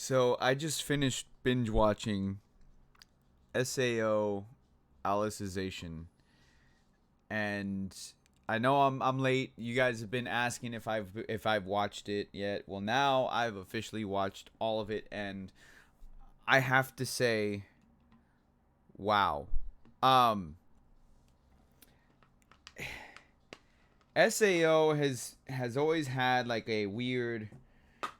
So I just finished binge watching SAO alicization, and I know I'm late. You guys have been asking if I've watched it yet. Well, now I've officially watched all of it, and I have to say, wow. Um, SAO has always had like a weird,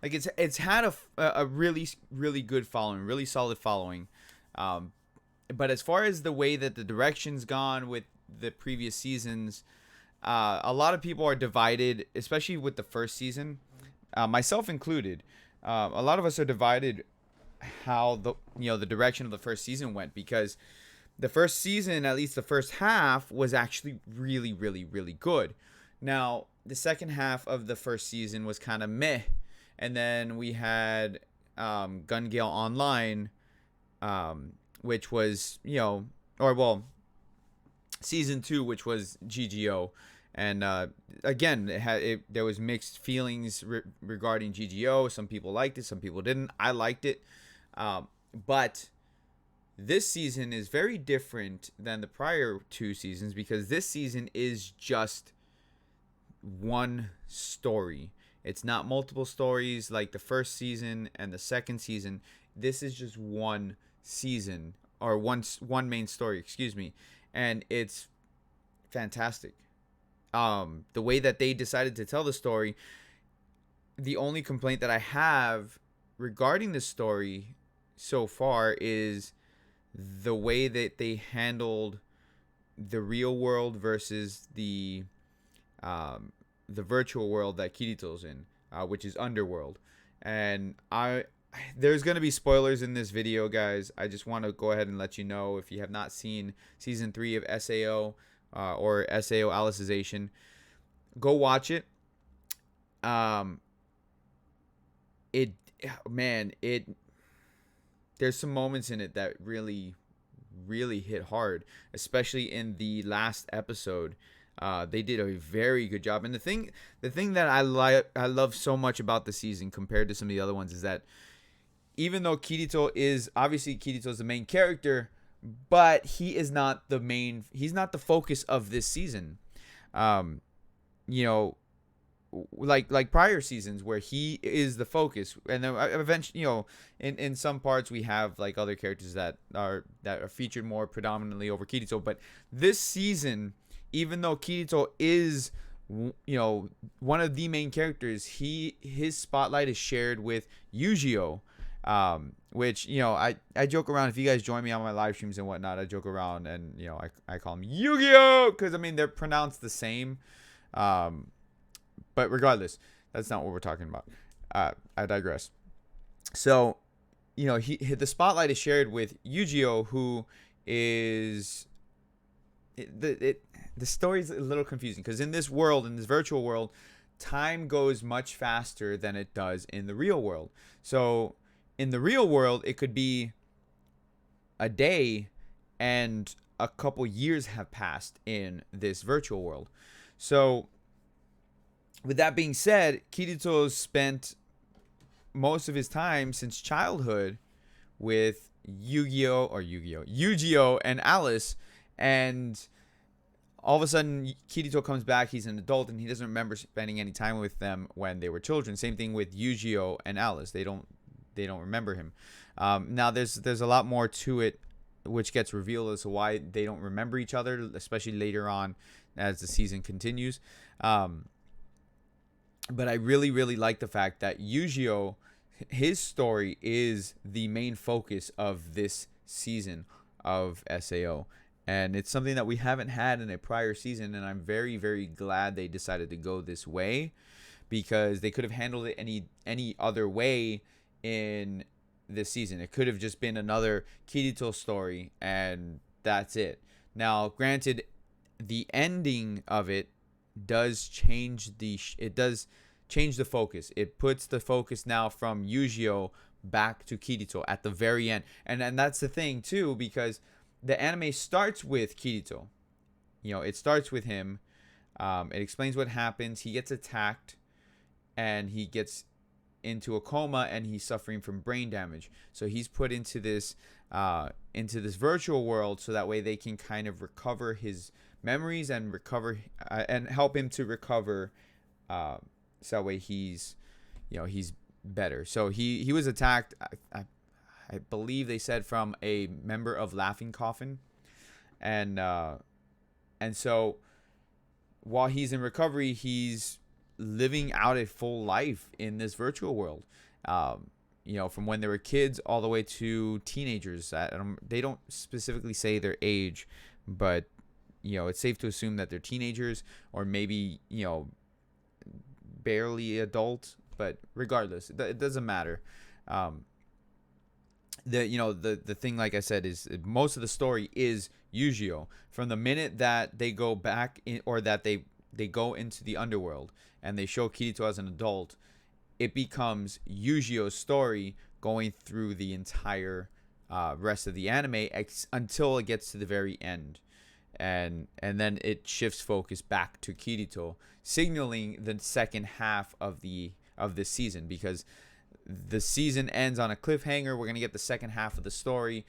like it's had a really good following, really solid following. Um, but as far as the way that the direction's gone with the previous seasons, a lot of people are divided, especially with the first season, myself included. A lot of us are divided how the direction of the first season went, because the first season, at least the first half, was actually really good. Now the second half of the first season was kind of meh, and then we had Gun Gale Online, which was season two, which was GGO, and again, there was mixed feelings regarding GGO. Some people liked it, some people didn't. I liked it, but this season is very different than the prior two seasons, because this season is just one story. It's not multiple stories like the first season and the second season. This is just one season, or one main story, excuse me, and it's fantastic. The way that they decided to tell the story. The only complaint that I have regarding the story so far is the way that they handled the real world versus the virtual world that Kirito's in, which is Underworld. And there's going to be spoilers in this video, guys. I just want to go ahead and let you know, if you have not seen season 3 of SAO, or SAO alicization, go watch it. It man, it there's some moments in it that really hit hard, especially in the last episode. They did a very good job, and the thing that I love so much about the season compared to some of the other ones is that even though Kirito's the main character, but he's not the focus of this season. Um, you know, like prior seasons where he is the focus, and then eventually, in some parts we have like other characters that are featured more predominantly over Kirito. But this season, even though Kirito is one of the main characters, his spotlight is shared with Eugeo, which I joke around. If you guys join me on my live streams and whatnot, I joke around, and I call him Yu-Gi-Oh, because I mean they're pronounced the same. But regardless, that's not what we're talking about. I digress. So, the spotlight is shared with Eugeo, who is the story's a little confusing, because in this virtual world, time goes much faster than it does in the real world. So, in the real world, it could be a day, and a couple years have passed in this virtual world. So, with that being said, Kirito spent most of his time since childhood with Eugeo and Alice, and all of a sudden Kirito comes back. He's an adult, and he doesn't remember spending any time with them when they were children. Same thing with Eugeo and Alice. They don't remember him. Now there's a lot more to it, which gets revealed as to why they don't remember each other, especially later on as the season continues. But I really like the fact that Eugeo, his story is the main focus of this season of SAO. And it's something that we haven't had in a prior season, and I'm very glad they decided to go this way, because they could have handled it any other way in this season. It could have just been another Kirito story, and that's it. Now, granted, the ending of it does change the focus. It puts the focus now from Eugeo back to Kirito at the very end, and that's the thing too, because the anime starts with Kirito. It starts with him. It explains what happens. He gets attacked, and he gets into a coma and he's suffering from brain damage. So he's put into this virtual world so that way they can kind of recover his memories and recover and help him to recover. So that way he's better. So he was attacked. I believe they said from a member of Laughing Coffin, and so while he's in recovery, he's living out a full life in this virtual world. From when they were kids all the way to teenagers. They don't specifically say their age, but it's safe to assume that they're teenagers or maybe barely adult. But regardless, it doesn't matter. The thing, like I said, is most of the story is Eugeo. From the minute that they go back in, or that they go into the underworld and they show Kirito as an adult, it becomes Eugeo's story going through the entire rest of the anime until it gets to the very end, and then it shifts focus back to Kirito, signaling the second half of this season, because the season ends on a cliffhanger. We're gonna get the second half of the story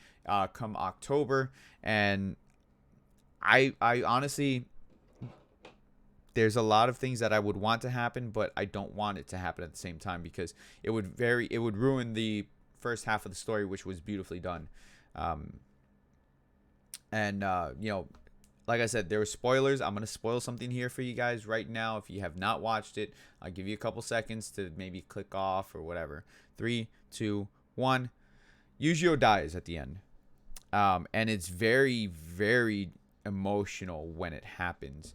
come October, and I honestly, there's a lot of things that I would want to happen, but I don't want it to happen at the same time, because it would ruin the first half of the story, which was beautifully done. Like I said, there were spoilers. I'm gonna spoil something here for you guys right now. If you have not watched it, I'll give you a couple seconds to maybe click off or whatever. 3, 2, 1. Eugeo dies at the end, and it's very, very emotional when it happens.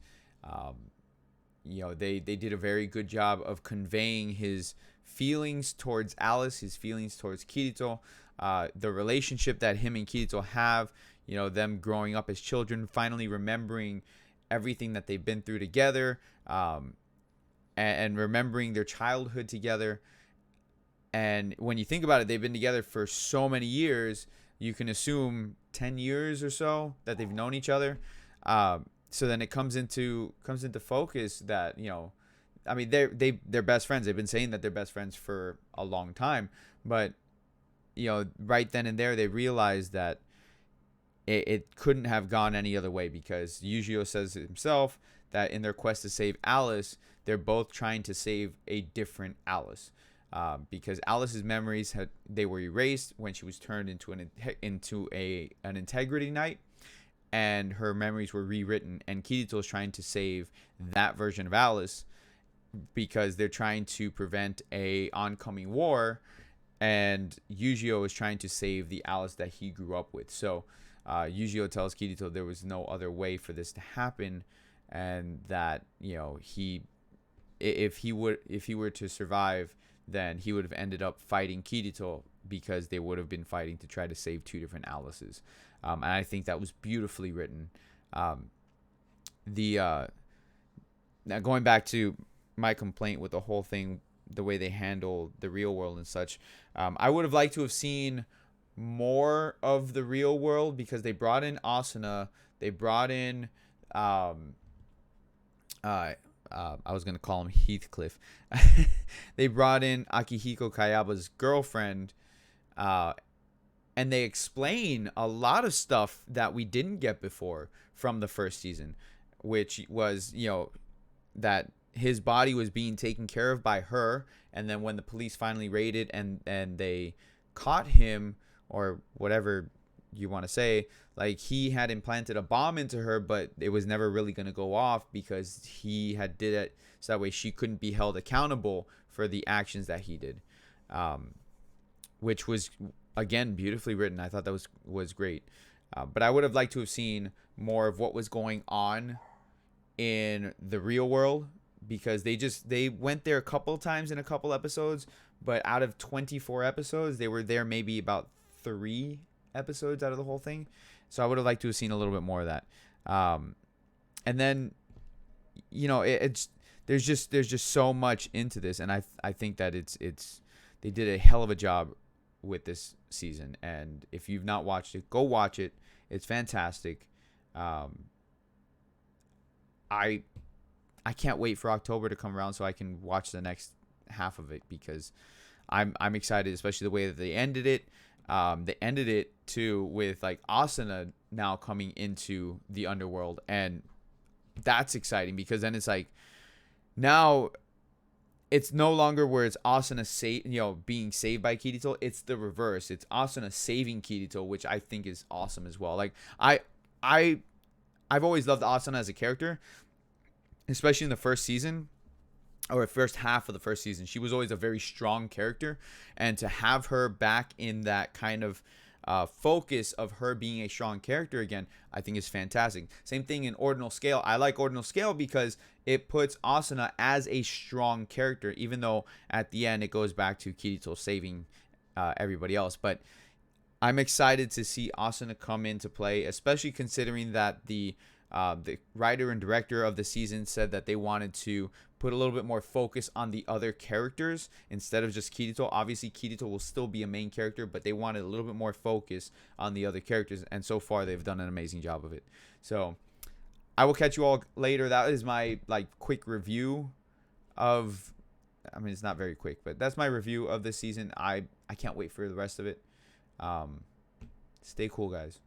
They did a very good job of conveying his feelings towards Alice, his feelings towards Kirito, the relationship that him and Kirito have. Them growing up as children, finally remembering everything that they've been through together, and remembering their childhood together. And when you think about it, they've been together for so many years. You can assume 10 years or so that they've known each other. So then it comes into focus that they're best friends. They've been saying that they're best friends for a long time, but right then and there they realized that it couldn't have gone any other way, because Eugeo says himself that in their quest to save Alice, they're both trying to save a different Alice, because Alice's memories they were erased when she was turned into an integrity knight, and her memories were rewritten. And Kirito is trying to save that version of Alice, because they're trying to prevent a oncoming war, and Eugeo is trying to save the Alice that he grew up with. So Eugeo tells Kirito there was no other way for this to happen, and that if he were to survive, then he would have ended up fighting Kirito, because they would have been fighting to try to save two different Alices. And I think that was beautifully written. Now going back to my complaint with the whole thing, the way they handle the real world and such, I would have liked to have seen more of the real world, because they brought in Asuna, they brought in I was gonna call him Heathcliff. They brought in Akihiko Kayaba's girlfriend, and they explain a lot of stuff that we didn't get before from the first season, which was that his body was being taken care of by her, and then when the police finally raided and they caught him, or whatever you want to say, like, he had implanted a bomb into her, but it was never really going to go off, because he had did it so that way she couldn't be held accountable for the actions that he did, which was, again, beautifully written. I thought that was great, but I would have liked to have seen more of what was going on in the real world, because they went there a couple times in a couple episodes, but out of 24 episodes, they were there maybe about 3 episodes out of the whole thing. So I would have liked to have seen a little bit more of that. And then there's just so much into this, and I think that it's they did a hell of a job with this season. And if you've not watched it, go watch it. It's fantastic. I can't wait for October to come around so I can watch the next half of it, because I'm excited, especially the way that they ended it. They ended it too with like Asuna now coming into the underworld, and that's exciting because then it's like now it's no longer where it's Asuna being saved by Kirito. It's the reverse. It's Asuna saving Kirito, which I think is awesome as well. Like I I've always loved Asuna as a character, especially in the first season or first half of the first season. She was always a very strong character, and to have her back in that kind of focus of her being a strong character again, I think is fantastic. Same thing in Ordinal Scale. I like Ordinal Scale because it puts Asuna as a strong character, even though at the end it goes back to Kirito saving everybody else. But I'm excited to see Asuna come into play, especially considering that the writer and director of the season said that they wanted to put a little bit more focus on the other characters instead of just Kirito. Obviously, Kirito will still be a main character, but they wanted a little bit more focus on the other characters, and so far they've done an amazing job of it. So I will catch you all later. That is my like quick review of. I mean, it's not very quick, but that's my review of this season. I can't wait for the rest of it. Stay cool, guys.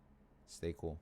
Stay cool.